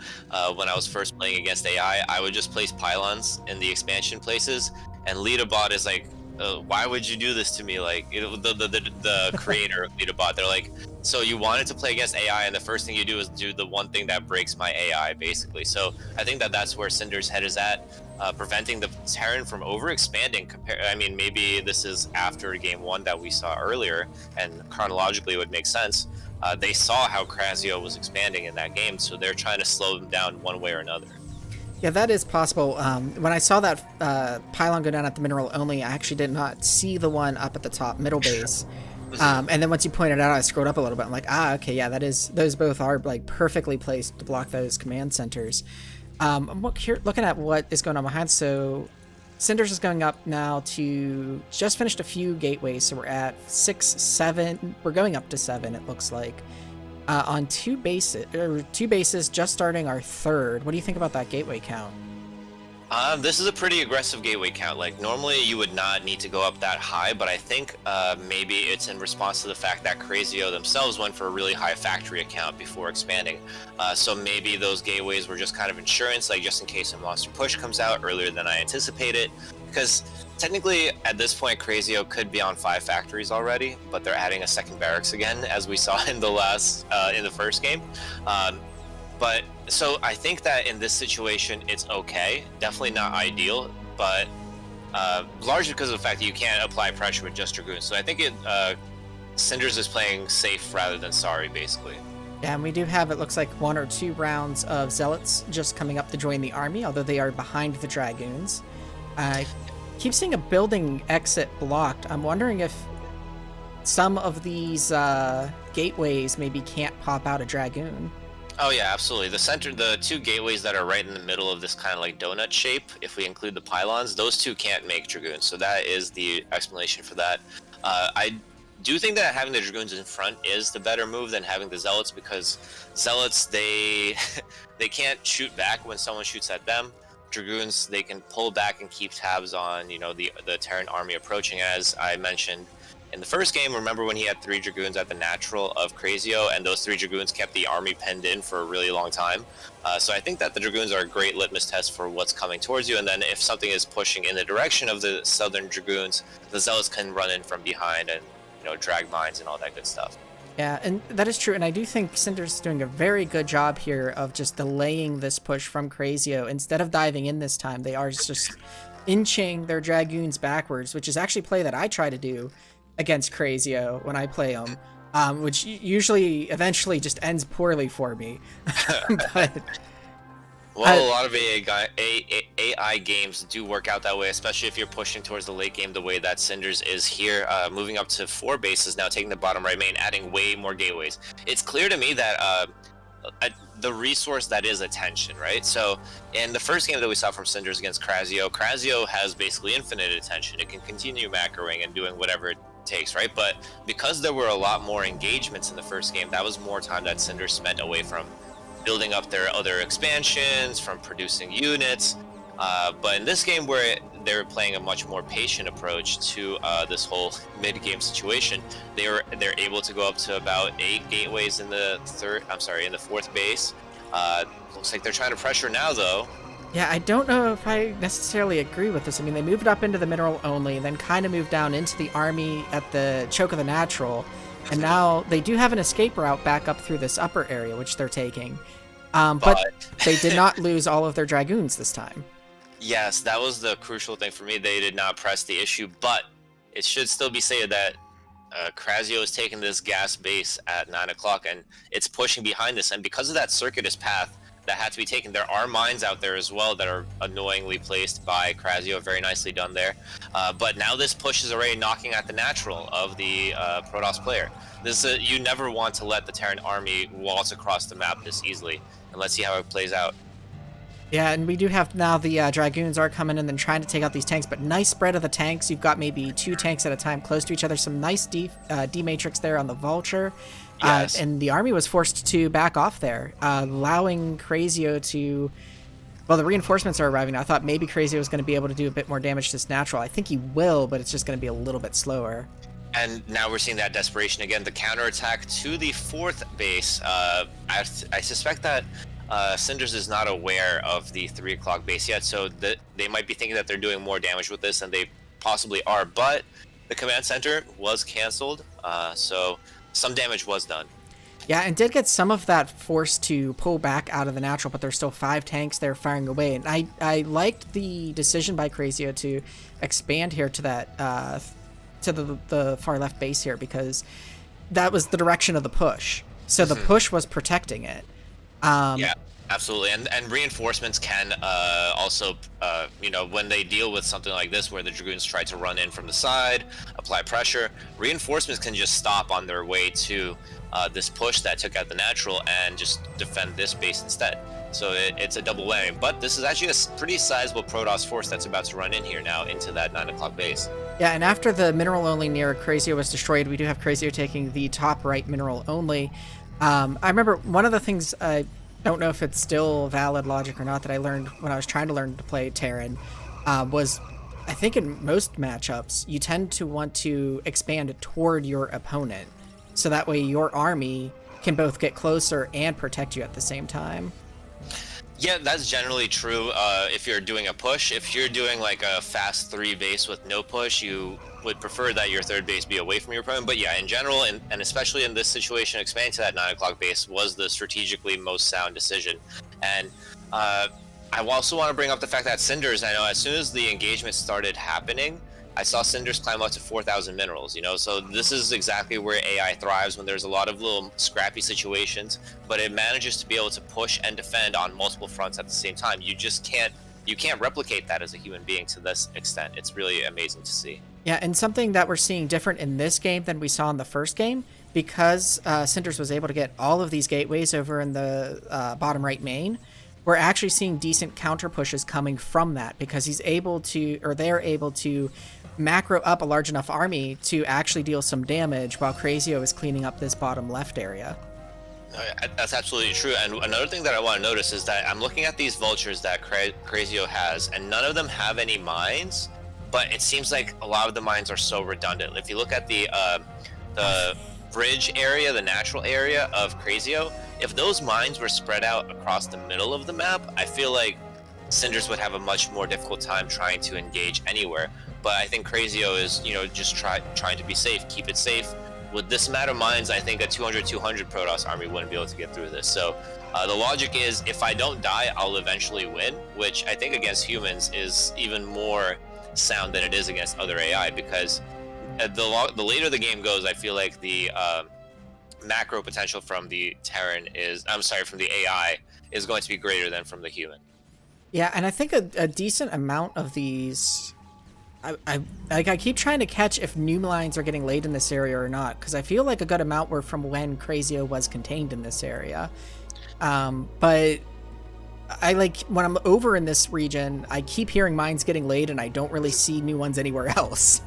S1: When I was first playing against AI, I would just place pylons in the expansion places, and Leadabot is like, why would you do this to me? Like, the creator of Leadabot, they're like, so you wanted to play against AI, and the first thing you do is do the one thing that breaks my AI, basically. So I think that that's where Cinder's head is at, preventing the Terran from overexpanding. I mean, maybe this is after game 1 that we saw earlier, and chronologically it would make sense. They saw how Crazio was expanding in that game, so they're trying to slow them down one way or another.
S2: Yeah, that is possible. When I saw that pylon go down at the mineral only, I actually did not see the one up at the top middle base. And then once you pointed it out, I scrolled up a little bit. I'm like, okay, yeah, those both are like perfectly placed to block those command centers. I'm looking at what is going on behind. So Cinders is going up now to just finished a few gateways. So we're at 6, 7. We're going up to 7, it looks like. On 2 bases, just starting our 3rd. What do you think about that gateway count?
S1: This is a pretty aggressive gateway count. Like, normally you would not need to go up that high, but I think maybe it's in response to the fact that Crazio themselves went for a really high factory account before expanding. So maybe those gateways were just kind of insurance, like just in case a monster push comes out earlier than I anticipated. Because technically, at this point, Crazio could be on 5 factories already, but they're adding a second barracks again, as we saw in the first game. But so I think that in this situation, it's okay. Definitely not ideal, but largely because of the fact that you can't apply pressure with just Dragoons. So I think Cinders is playing safe rather than sorry, basically.
S2: Yeah, and we do have, it looks like 1 or 2 rounds of Zealots just coming up to join the army, although they are behind the Dragoons. I keep seeing a building exit blocked. I'm wondering if some of these gateways maybe can't pop out a Dragoon.
S1: Oh yeah, absolutely. The 2 gateways that are right in the middle of this kind of like donut shape, if we include the pylons, those 2 can't make Dragoons. So that is the explanation for that. I do think that having the Dragoons in front is the better move than having the Zealots, because Zealots, they can't shoot back when someone shoots at them. Dragoons, they can pull back and keep tabs on, the Terran army approaching, as I mentioned. In the first game, remember when he had 3 Dragoons at the natural of Crazio, and those 3 Dragoons kept the army penned in for a really long time. So I think that the Dragoons are a great litmus test for what's coming towards you, and then if something is pushing in the direction of the Southern Dragoons, the Zealots can run in from behind and, drag mines and all that good stuff.
S2: Yeah, and that is true, and I do think Cinders is doing a very good job here of just delaying this push from Crazio. Instead of diving in this time, they are just inching their Dragoons backwards, which is actually a play that I try to do against Crazio when I play them, which usually eventually just ends poorly for me. But
S1: well, a lot of AI games do work out that way, especially if you're pushing towards the late game the way that Cinders is here, moving up to 4 bases now, taking the bottom right main, adding way more gateways. It's clear to me that the resource that is attention, right? So in the first game that we saw from Cinders against Crazio has basically infinite attention. It can continue macroing and doing whatever it takes, right? But because there were a lot more engagements in the first game, that was more time that Cinders spent away from building up their other expansions, from producing units. But in this game, where they're playing a much more patient approach to this whole mid-game situation, they're able to go up to about 8 gateways in the 4th base. Looks like they're trying to pressure now, though.
S2: yeah, I don't know if I necessarily agree with this. I mean, they moved up into the mineral only, then kind of moved down into the army at the choke of the natural, and now they do have an escape route back up through this upper area, which they're taking. But they did not lose all of their Dragoons this time.
S1: Yes, that was the crucial thing for me. They did not press the issue, but it should still be said that Crazio is taking this gas base at 9 o'clock, and it's pushing behind this. And because of that circuitous path that had to be taken, there are mines out there as well that are annoyingly placed by Crazio. Very nicely done there. But now this push is already knocking at the natural of the Protoss player. You never want to let the Terran army waltz across the map this easily. And let's see how it plays out.
S2: Yeah, and we do have now the Dragoons are coming in and trying to take out these tanks, but nice spread of the tanks. You've got maybe 2 tanks at a time close to each other. Some nice D-matrix there on the Vulture.
S1: Yes.
S2: And the army was forced to back off there, allowing Crazio to... Well, the reinforcements are arriving now. I thought maybe Crazio was going to be able to do a bit more damage to this natural. I think he will, but it's just going to be a little bit slower.
S1: And now we're seeing that desperation again. The counterattack to the 4th base. I suspect that Cinders is not aware of the 3 o'clock base yet, so they might be thinking that they're doing more damage with this than they possibly are. But the command center was canceled, so some damage was done.
S2: Yeah, and did get some of that force to pull back out of the natural, but there's still 5 tanks there firing away. And I liked the decision by Crazio to expand here to that to the far left base here, because that was the direction of the push. So the push was protecting it.
S1: Yeah, absolutely. And reinforcements can also, when they deal with something like this where the Dragoons try to run in from the side, apply pressure, reinforcements can just stop on their way to this push that took out the natural and just defend this base instead. So it's a double whammy. But this is actually a pretty sizable Protoss force that's about to run in here now into that 9 o'clock base.
S2: Yeah, and after the mineral only near Crazio was destroyed, we do have Crazio taking the top right mineral only. I remember one of the things I don't know if it's still valid logic or not, that I learned when I was trying to learn to play Terran, was I think in most matchups, you tend to want to expand toward your opponent. So that way your army can both get closer and protect you at the same time.
S1: Yeah, that's generally true if you're doing a push. If you're doing like a fast 3 base with no push, you would prefer that your third base be away from your opponent. But yeah, in general, and especially in this situation, expanding to that 9 o'clock base was the strategically most sound decision. And I also want to bring up the fact that Cinders, I know as soon as the engagement started happening, I saw Cinders climb up to 4,000 minerals, you know, so this is exactly where AI thrives, when there's a lot of little scrappy situations, but it manages to be able to push and defend on multiple fronts at the same time. You can't replicate that as a human being to this extent. It's really amazing to see.
S2: Yeah, and something that we're seeing different in this game than we saw in the first game, because Cinders was able to get all of these gateways over in the bottom right main, we're actually seeing decent counter pushes coming from that, because he's able to, or they're able to macro up a large enough army to actually deal some damage while Crazio is cleaning up this bottom left area.
S1: That's absolutely true. And another thing that I want to notice is that I'm looking at these vultures that Crazio has, and none of them have any mines, but it seems like a lot of the mines are so redundant. If you look at the bridge area, the natural area of Crazio, if those mines were spread out across the middle of the map, I feel like Cinders would have a much more difficult time trying to engage anywhere. But I think Crazio is, you know, just trying to be safe, keep it safe. With this amount of mines, I think a 200 Protoss army wouldn't be able to get through this. So the logic is, if I don't die, I'll eventually win, which I think against humans is even more sound than it is against other AI, because the later the game goes, I feel like the macro potential from the Terran from the AI is going to be greater than from the human.
S2: Yeah, and I think a decent amount of these, I keep trying to catch if new lines are getting laid in this area or not, because I feel like a good amount were from when Crazio was contained in this area. But I like, when I'm over in this region, I keep hearing mines getting laid and I don't really see new ones anywhere else.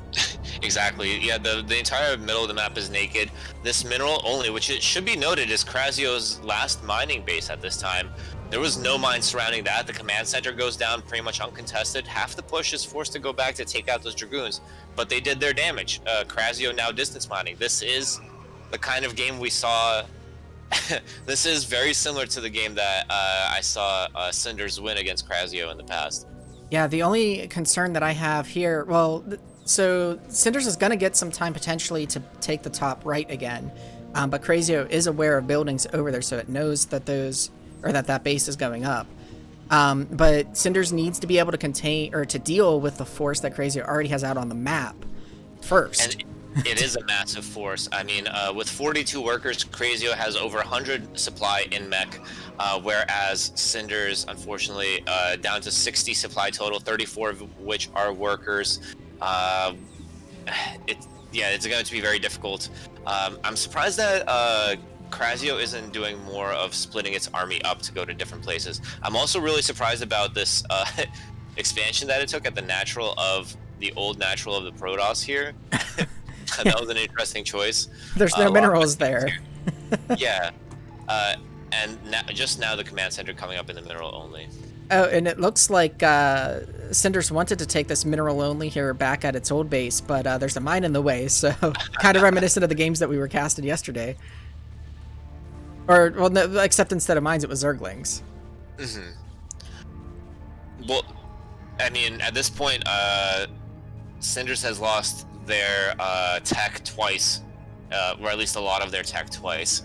S1: Exactly. Yeah, the entire middle of the map is naked. This mineral only, which it should be noted, is Crazio's last mining base at this time. There was no mine surrounding that. The command center goes down pretty much uncontested. Half the push is forced to go back to take out those Dragoons, but they did their damage. Crazio now distance mining. This is the kind of game we saw. This is very similar to the game that I saw Cinders win against Crazio in the past.
S2: Yeah, the only concern that I have here, well, so Cinders is going to get some time potentially to take the top right again, but Crazio is aware of buildings over there, so it knows that that base is going up. But Cinders needs to be able to contain, or to deal with the force that Crazio already has out on the map first.
S1: And it is a massive force. I mean, with 42 workers, Crazio has over 100 supply in mech, whereas Cinders, unfortunately, down to 60 supply total, 34 of which are workers. It's going to be very difficult. I'm surprised that Crazio isn't doing more of splitting its army up to go to different places. I'm also really surprised about this expansion that it took at the old natural of the Protoss here. That was an interesting choice.
S2: There's no minerals there.
S1: Yeah. And just now the command center coming up in the mineral only.
S2: Oh, and it looks like Cinders wanted to take this mineral only here back at its old base, but there's a mine in the way, so kind of reminiscent of the games that we were casted yesterday. Or, well, no, except instead of mines, it was Zerglings.
S1: Mm-hmm. Well, I mean, at this point, Cinders has lost their tech twice, or at least a lot of their tech twice.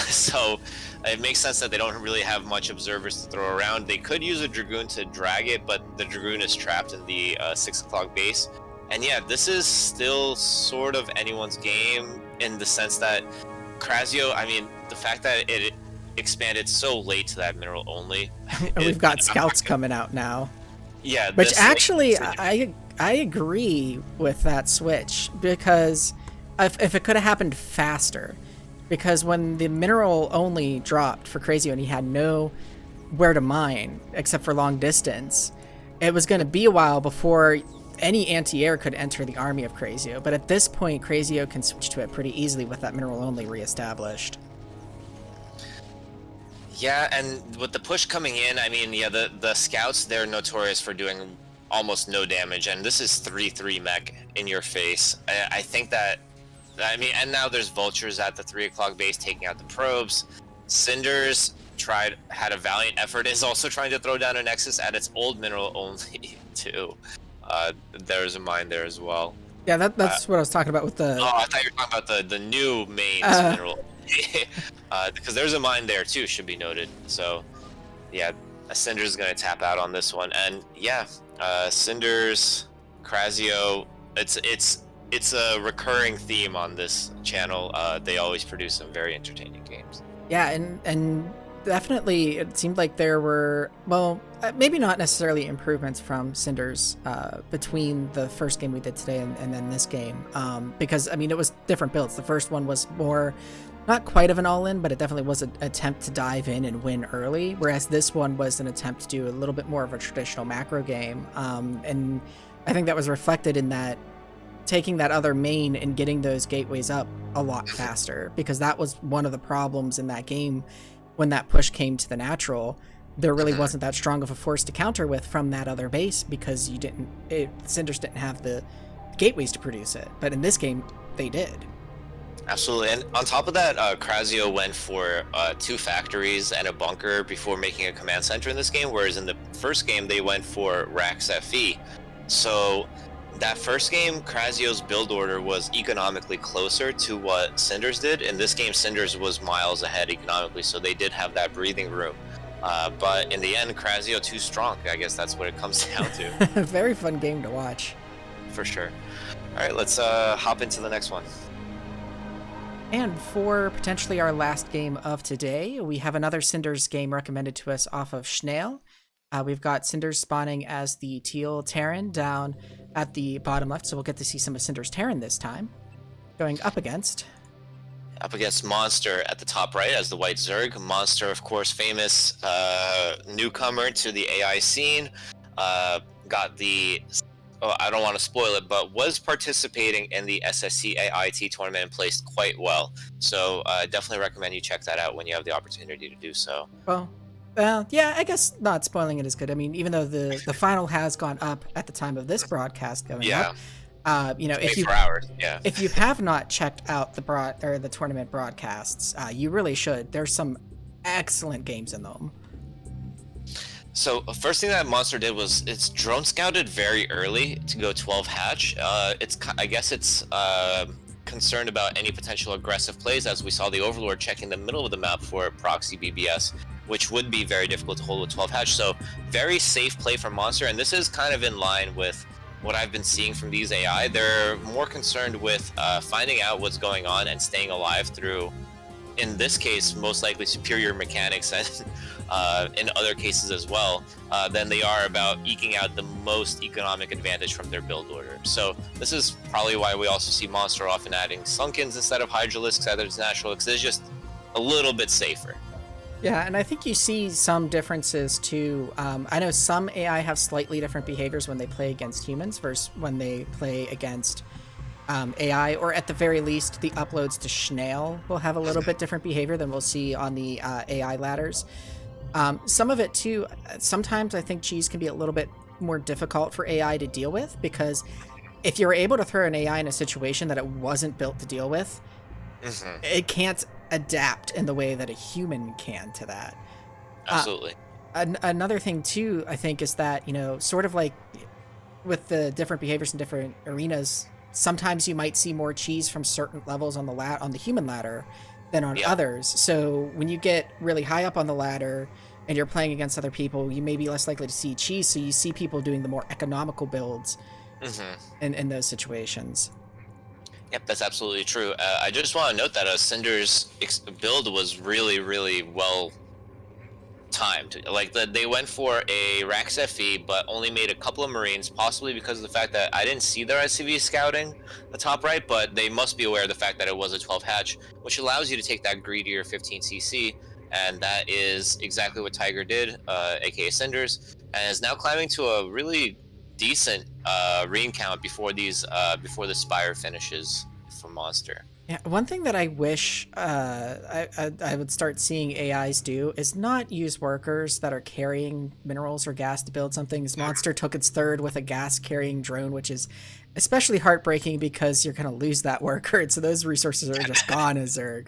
S1: So it makes sense that they don't really have much observers to throw around. They could use a Dragoon to drag it, but the Dragoon is trapped in the 6 o'clock base. And yeah, this is still sort of anyone's game in the sense that Crazio, I mean, the fact that it expanded so late to that mineral only.
S2: We've got scouts coming out now.
S1: Yeah.
S2: Which actually, I agree with that switch, because if it could have happened faster, because when the mineral only dropped for Crazio and he had nowhere to mine except for long distance, it was going to be a while before any anti-air could enter the army of Crazio. But at this point, Crazio can switch to it pretty easily with that mineral only reestablished.
S1: Yeah, and with the push coming in, I mean, yeah, the scouts, they're notorious for doing almost no damage, and this is 3/3 mech in your face. I think that, I mean, and now there's vultures at the 3 o'clock base taking out the probes. Cinders had a valiant effort, is also trying to throw down a Nexus at its old mineral only, too. There's a mine there as well.
S2: Yeah, that's what I was talking about with the.
S1: Oh, I thought you were talking about the new mains mineral. Because there's a mine there too, should be noted. So, yeah, Cinder's gonna tap out on this one, and yeah, Cinders, Crazio. It's a recurring theme on this channel. They always produce some very entertaining games.
S2: Yeah, and definitely it seemed like there were, well, maybe not necessarily improvements from Cinders between the first game we did today and then this game, because I mean it was different builds. The first one was more, not quite of an all-in, but it definitely was an attempt to dive in and win early, whereas this one was an attempt to do a little bit more of a traditional macro game, and I think that was reflected in that taking that other main and getting those gateways up a lot faster, because that was one of the problems in that game. When that push came to the natural, there really wasn't that strong of a force to counter with from that other base, because Cinders didn't have the gateways to produce it. But in this game, they did.
S1: Absolutely, and on top of that, Crazio went for 2 factories and a bunker before making a command center in this game, whereas in the first game they went for Rax FE. So that first game, Crazio's build order was economically closer to what Cinders did. In this game, Cinders was miles ahead economically, so they did have that breathing room. But in the end, Crazio too strong. I guess that's what it comes down to.
S2: Very fun game to watch.
S1: For sure. All right, let's hop into the next one.
S2: And for potentially our last game of today, we have another Cinders game recommended to us off of Schnail. We've got Cinders spawning as the teal Terran down at the bottom left, so we'll get to see some of Cinders Terran this time. Going up against
S1: Monster at the top right as the white Zerg. Monster, of course, famous newcomer to the AI scene. Got the... Oh, I don't want to spoil it, but was participating in the SSCAIT tournament and placed quite well. So definitely recommend you check that out when you have the opportunity to do so.
S2: Well, yeah, I guess not spoiling it is good. I mean, even though the final has gone up at the time of this broadcast going up, if you have not checked out the tournament broadcasts, you really should. There's some excellent games in them.
S1: So first thing that Monster did was it's drone scouted very early to go 12 hatch. I guess it's concerned about any potential aggressive plays, as we saw the Overlord checking the middle of the map for proxy BBS, which would be very difficult to hold with 12 hatch. So very safe play from Monster, and this is kind of in line with what I've been seeing from these AI. They're more concerned with finding out what's going on and staying alive through, in this case, most likely superior mechanics, and in other cases as well, than they are about eking out the most economic advantage from their build order. So this is probably why we also see Monster often adding Sunkens instead of Hydralisks at its natural, because it's just a little bit safer.
S2: Yeah, and I think you see some differences too. I know some AI have slightly different behaviors when they play against humans versus when they play against AI, or at the very least, the uploads to Schnail will have a little bit different behavior than we'll see on the AI ladders. Some of it too, sometimes I think cheese can be a little bit more difficult for AI to deal with, because if you're able to throw an AI in a situation that it wasn't built to deal with, it can't adapt in the way that a human can to that.
S1: Absolutely.
S2: Another thing too, I think, is that, sort of like with the different behaviors in different arenas, sometimes you might see more cheese from certain levels on the human ladder than on others. So when you get really high up on the ladder and you're playing against other people, you may be less likely to see cheese. So you see people doing the more economical builds in those situations.
S1: Yep, that's absolutely true. I just want to note that Cinder's build was really, really well timed. Like, they went for a Rax FE, but only made a couple of Marines, possibly because of the fact that I didn't see their SCV scouting the top right, but they must be aware of the fact that it was a 12 hatch, which allows you to take that greedier 15cc, and that is exactly what Tiger did, aka Cinders, and is now climbing to a really decent Marine count before the Spire finishes for Monster.
S2: Yeah, one thing that I wish I would start seeing AIs do is not use workers that are carrying minerals or gas to build something. This monster took its third with a gas carrying drone, which is especially heartbreaking because you're going to lose that worker. And so those resources are just gone as Zerg.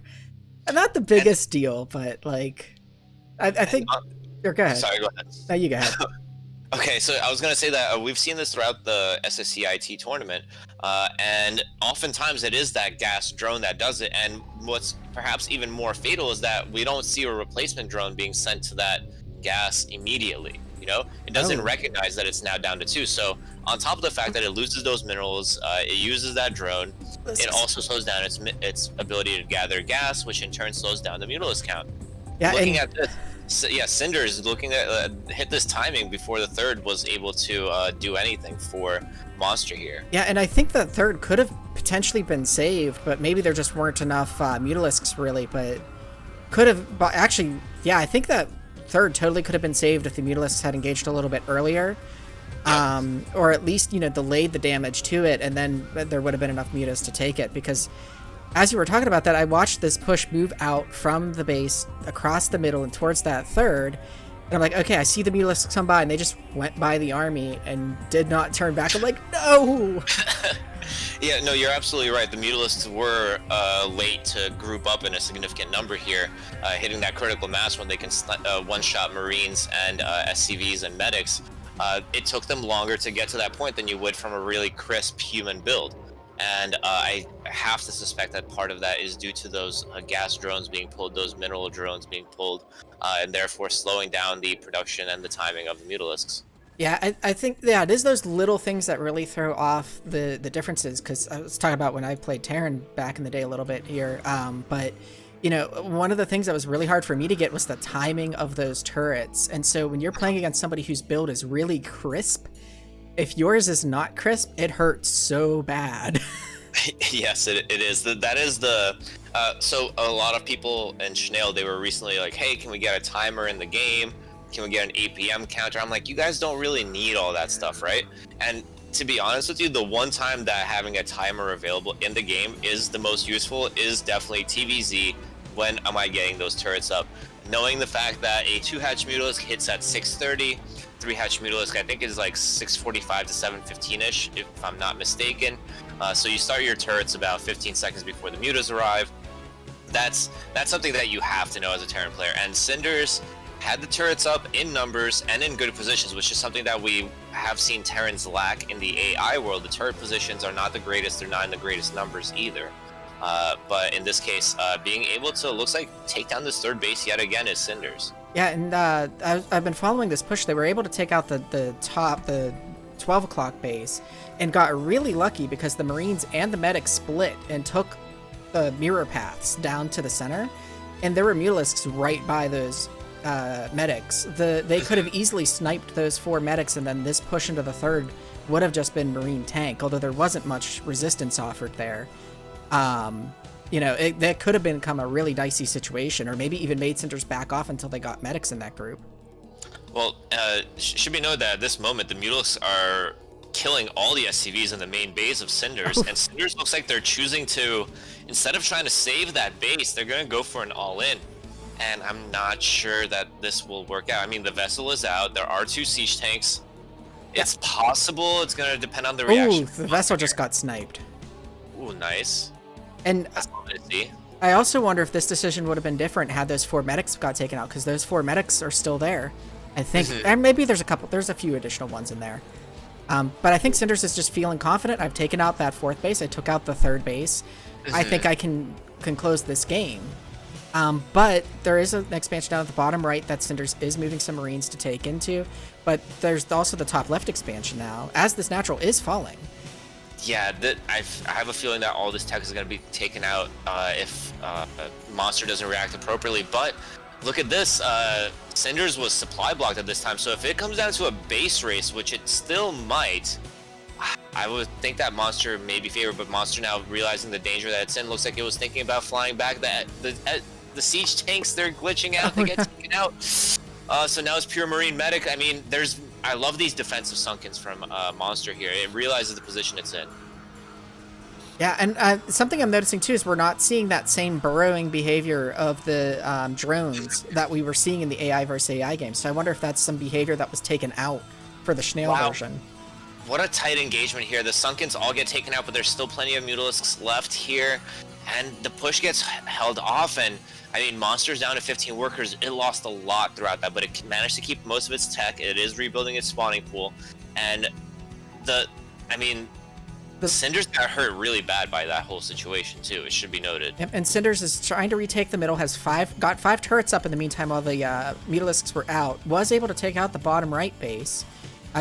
S2: And not the
S1: And,
S2: biggest deal, but like, I
S1: and
S2: think, or go ahead.
S1: sorry, go ahead.
S2: No, you go ahead.
S1: Okay, so I was going to say that we've seen this throughout the SSCIT tournament, and oftentimes it is that gas drone that does it. And what's perhaps even more fatal is that we don't see a replacement drone being sent to that gas immediately. You know, it doesn't recognize that it's now down to 2. So on top of the fact that it loses those minerals, it uses that drone. It also slows down its ability to gather gas, which in turn slows down the Mutalisk count.
S2: Yeah,
S1: Looking at this. So, yeah, Cinders looking at hit this timing before the third was able to do anything for Monster here.
S2: Yeah, and I think that third could have potentially been saved, but maybe there just weren't enough Mutalisks really. But could have, but actually, yeah, I think that third totally could have been saved if the Mutalisks had engaged a little bit earlier, or at least delayed the damage to it, and then there would have been enough mutas to take it because. As you were talking about that, I watched this push move out from the base across the middle and towards that third. And I'm like, okay, I see the Mutalisks come by, and they just went by the army and did not turn back. I'm like, no!
S1: Yeah, no, you're absolutely right. The Mutalisks were late to group up in a significant number here, hitting that critical mass when they can one-shot Marines and SCVs and medics. It took them longer to get to that point than you would from a really crisp human build. And I have to suspect that part of that is due to those gas drones being pulled, those mineral drones being pulled, and therefore slowing down the production and the timing of the Mutalisks.
S2: Yeah, I think, yeah, it is those little things that really throw off the differences, because I was talking about when I played Terran back in the day a little bit here, but, one of the things that was really hard for me to get was the timing of those turrets. And so when you're playing against somebody whose build is really crisp, if yours is not crisp, it hurts so bad.
S1: Yes, it is. That is the... so a lot of people in Schnell, they were recently like, hey, can we get a timer in the game? Can we get an APM counter? I'm like, you guys don't really need all that stuff, right? And to be honest with you, the one time that having a timer available in the game is the most useful is definitely TVZ. When am I getting those turrets up? Knowing the fact that a 2-hatch Mutalisk hits at 6:30, 3-hatch Mutalisk I think is like 6:45 to 7:15ish, if I'm not mistaken. So you start your turrets about 15 seconds before the mutas arrive. That's something that you have to know as a Terran player. And Cinders had the turrets up in numbers and in good positions, which is something that we have seen Terrans lack in the AI world. The turret positions are not the greatest. They're not in the greatest numbers either. But in this case, being able to, looks like, take down this third base yet again is Cinders.
S2: Yeah, and I've been following this push. They were able to take out the 12 o'clock base and got really lucky because the Marines and the medics split and took the mirror paths down to the center, and there were Mutalisks right by those medics. They could have easily sniped those 4 medics, and then this push into the third would have just been Marine tank, although there wasn't much resistance offered there. That could have become a really dicey situation, or maybe even made Cinders back off until they got medics in that group.
S1: Well, should be noted that at this moment, the Mutalisks are killing all the SCVs in the main base of Cinders, and Cinders looks like they're choosing to, instead of trying to save that base, they're going to go for an all-in. And I'm not sure that this will work out. I mean, the vessel is out. There are 2 siege tanks. It's possible. It's going to depend on the reaction.
S2: Ooh, the vessel just got sniped.
S1: Ooh, nice.
S2: And
S1: That's lovely to see.
S2: I also wonder if this decision would have been different had those 4 medics got taken out, because those 4 medics are still there, I think. And maybe there's a few additional ones in there. But I think Cinders is just feeling confident. I've taken out that 4th base. I took out the 3rd base. I think I can close this game. But there is an expansion down at the bottom right that Cinders is moving some Marines to take into. But there's also the top left expansion now, as this natural is falling.
S1: Yeah, I have a feeling that all this tech is going to be taken out if Monster doesn't react appropriately. But look at this. Cinders was supply blocked at this time, so if it comes down to a base race, which it still might, I would think that Monster may be favored, but Monster now realizing the danger that it's in, looks like it was thinking about flying back. The siege tanks, they're glitching out, they get taken out. So now it's pure Marine medic. I mean, I love these defensive sunkens from Monster here. It realizes the position it's in.
S2: Yeah, and something I'm noticing too is we're not seeing that same burrowing behavior of the drones that we were seeing in the AI versus AI games. So I wonder if that's some behavior that was taken out for the Snail
S1: Wow.
S2: version.
S1: What a tight engagement here. The Sunkens all get taken out, but there's still plenty of Mutalisks left here. And the push gets held off. And I mean, Monster's down to 15 workers. It lost a lot throughout that, but it managed to keep most of its tech. It is rebuilding its spawning pool. And the Cinders got hurt really bad by that whole situation too. It should be noted.
S2: Yep, and Cinders is trying to retake the middle. Got 5 turrets up in the meantime while the Mutalisks were out. Was able to take out the bottom right base.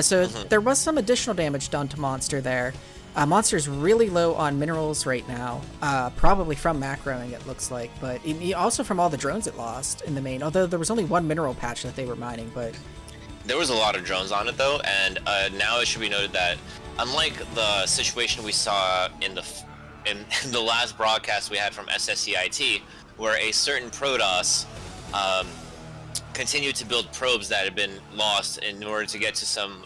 S2: So there was some additional damage done to Monster there. Monster's really low on minerals right now, probably from macroing it looks like, but also from all the drones it lost in the main. Although there was only one mineral patch that they were mining, but
S1: there was a lot of drones on it though, and now it should be noted that unlike the situation we saw in the last broadcast we had from SSCAIT, where a certain Protoss continued to build probes that had been lost in order to get to some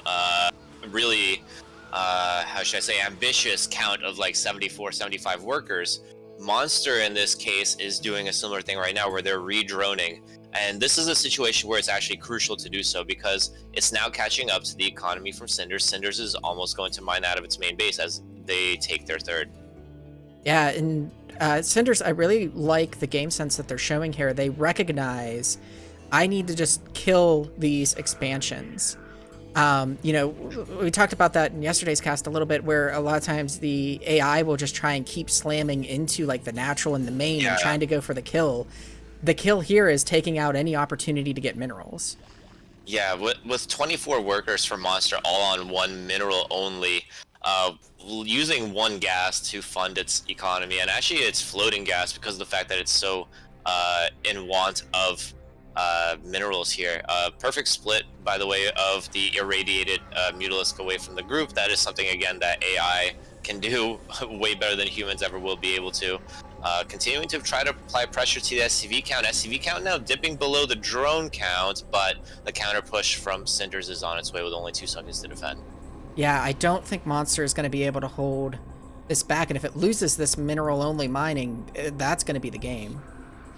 S1: really, how should I say, ambitious count of like 74, 75 workers. Monster in this case is doing a similar thing right now where they're re-droning. And this is a situation where it's actually crucial to do so because it's now catching up to the economy from Cinders. Cinders is almost going to mine out of its main base as they take their third.
S2: Yeah, and Cinders, I really like the game sense that they're showing here. They recognize I need to just kill these expansions. We talked about that in yesterday's cast a little bit, where a lot of times the AI will just try and keep slamming into like the natural and the main and trying to go for the kill. The kill here is taking out any opportunity to get minerals.
S1: Yeah, with 24 workers for Monster all on one mineral only, using one gas to fund its economy, and actually it's floating gas because of the fact that it's so in want of minerals here. Perfect split, by the way, of the irradiated Mutalisk away from the group. That is something, again, that AI can do way better than humans ever will be able to. Continuing to try to apply pressure to the SCV count. SCV count now dipping below the drone count, but the counter push from Cinders is on its way with only 2 seconds to defend.
S2: Yeah, I don't think Monster is going to be able to hold this back, and if it loses this mineral-only mining, that's going to be the game.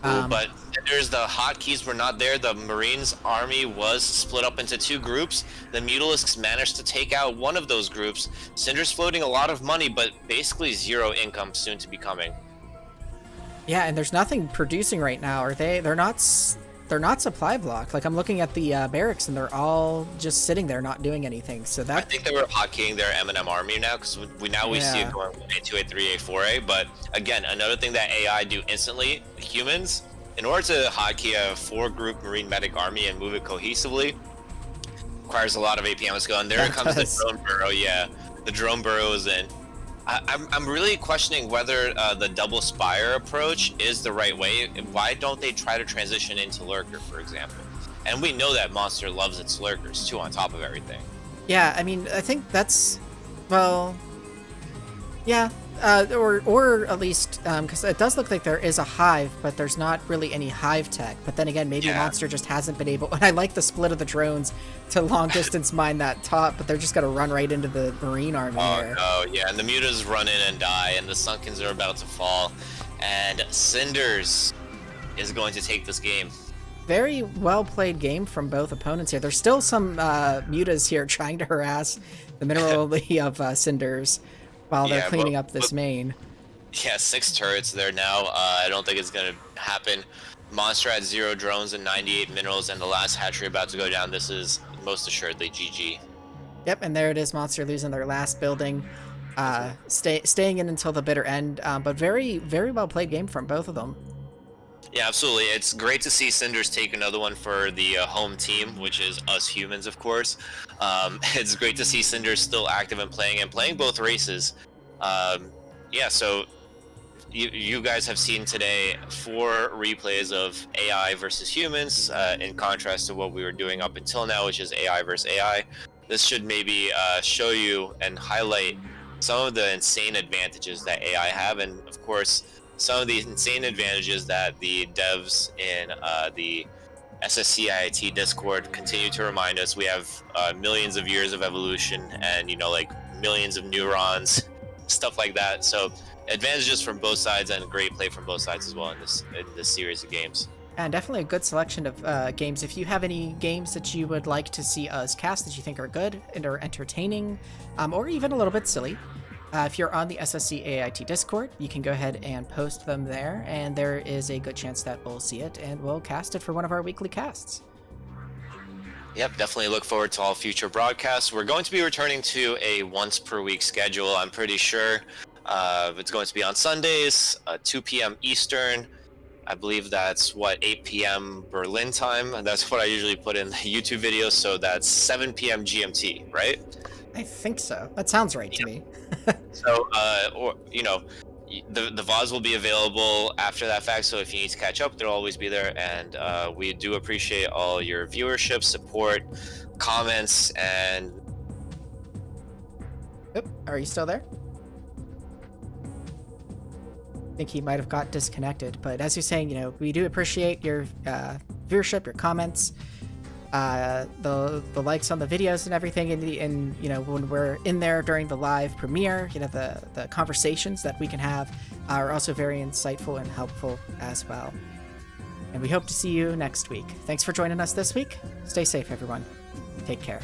S1: But Cinders, the hotkeys were not there. The Marines army was split up into 2 groups. The Mutalisks managed to take out one of those groups. Cinders floating a lot of money, but basically 0 income soon to be coming.
S2: Yeah, and there's nothing producing right now. They're not supply blocked. Like I'm looking at the barracks, and they're all just sitting there, not doing anything. So that
S1: I think they were hotkeying their M&M army now because we see it going A2, A3, A4A. But again, another thing that AI do instantly, humans, in order to hotkey a 4-group Marine medic army and move it cohesively, requires a lot of APM skill. And there comes the drone burrow. Yeah, the drone burrow is in. I'm really questioning whether the double spire approach is the right way. Why don't they try to transition into lurker, for example? And we know that Monster loves its lurkers too, on top of everything.
S2: Yeah, I mean, I think that's, well, yeah, or at least because it does look like there is a hive, but there's not really any hive tech. But then again, maybe Monster just hasn't been able. And I like the split of the drones to long distance mine that top, but they're just gonna run right into the Marine army here.
S1: Oh yeah, and the Mutas run in and die, and the Sunkens are about to fall, and Cinders is going to take this game.
S2: Very well played game from both opponents here. There's still some Mutas here trying to harass the mineral of Cinders while they're cleaning up this main.
S1: Yeah, 6 turrets there now. I don't think it's gonna happen. Monster at 0 drones and 98 minerals, and the last hatchery about to go down. This is most assuredly GG.
S2: Yep, and there it is. Monster losing their last building, staying in until the bitter end. But very, very well played game from both of them.
S1: Yeah, absolutely. It's great to see Cinders take another one for the home team, which is us humans, of course. It's great to see Cinders still active and playing both races. Yeah, so you guys have seen today 4 replays of AI versus humans, in contrast to what we were doing up until now, which is AI versus AI. This should maybe show you and highlight some of the insane advantages that AI have, and of course, some of the insane advantages that the devs in the SSCAIT Discord continue to remind us. We have millions of years of evolution and, like millions of neurons, stuff like that. So advantages from both sides and great play from both sides as well in this series of games.
S2: And definitely a good selection of games. If you have any games that you would like to see us cast that you think are good and are entertaining, or even a little bit silly, if you're on the SSCAIT Discord, you can go ahead and post them there, and there is a good chance that we'll see it and we'll cast it for one of our weekly casts.
S1: Yep, definitely look forward to all future broadcasts. We're going to be returning to a once per week schedule, I'm pretty sure. It's going to be on Sundays, 2 p.m. Eastern. I believe that's 8 p.m. Berlin time. That's what I usually put in the YouTube videos. So that's 7 p.m. GMT, right?
S2: I think so. That sounds right to me.
S1: So, the VODs will be available after that fact. So if you need to catch up, they'll always be there. And we do appreciate all your viewership, support, comments, and...
S2: Oop, are you still there? I think he might have got disconnected, but as you're saying, we do appreciate your viewership, your comments, the likes on the videos and everything, and when we're in there during the live premiere, the conversations that we can have are also very insightful and helpful as well. And we hope to see you next week. Thanks for joining us this week. Stay safe, everyone. Take care.